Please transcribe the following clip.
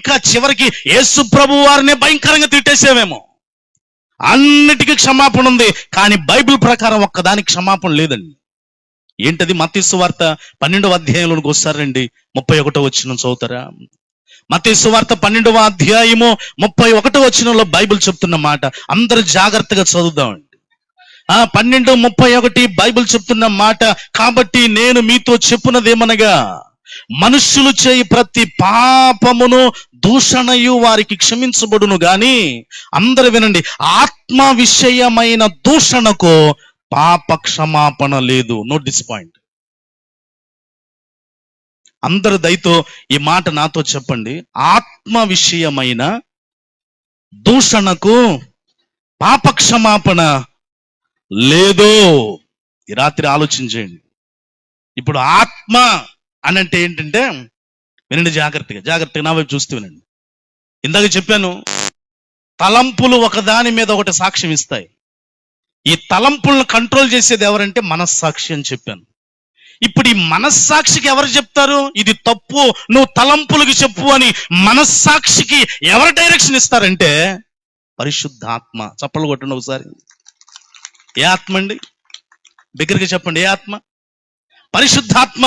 ఇంకా చివరికి యేసు ప్రభు వారినే భయంకరంగా తిట్టేసేమేమో. అన్నిటికీ క్షమాపణ ఉంది, కానీ బైబిల్ ప్రకారం ఒక్కదానికి క్షమాపణ లేదండి. ఏంటది? మత్తయి సువార్త 12వ అధ్యాయంలోకి వస్తారండి, 31వ వచనం చదువుతారా? మత్తయి సువార్త 12వ అధ్యాయము 31వ వచనంలో బైబిల్ చెప్తున్న మాట అందరూ జాగ్రత్తగా చదువుదామండి. 12:31 బైబిల్ చెప్తున్న మాట, కాబట్టి నేను మీతో చెప్పున్నదేమనగా, మనుష్యులు చేయి ప్రతి పాపమును దూషణయు వారికి క్షమించబడును గాని, అందరూ వినండి, ఆత్మ విషయమైన దూషణకు పాప క్షమాపణ లేదు. Note this point. అందరు దయతో ఈ మాట నాతో చెప్పండి. ఆత్మ విషయమైన దూషణకు పాప క్షమాపణ లేదు. ఈ రాత్రి ఆలోచించేయండి. ఇప్పుడు ఆత్మ అని అంటే ఏంటంటే, వినండి జాగ్రత్తగా నా వైపు చూస్తూ వినండి. ఇందాక చెప్పాను, తలంపులు ఒకదాని మీద ఒకటి సాక్ష్యం ఇస్తాయి. ఈ తలంపులను కంట్రోల్ చేసేది ఎవరంటే మనస్సాక్షి అని చెప్పాను. ఇప్పుడు ఈ మనస్సాక్షికి ఎవరు చెప్తారు ఇది తప్పు, నువ్వు తలంపులకి చెప్పు అని మనస్సాక్షికి ఎవరు డైరెక్షన్ ఇస్తారంటే పరిశుద్ధాత్మ. చప్పలు కొట్టండి ఒకసారి. ఏ ఆత్మ అండి? దగ్గరికి చెప్పండి. ఏ ఆత్మ? పరిశుద్ధాత్మ.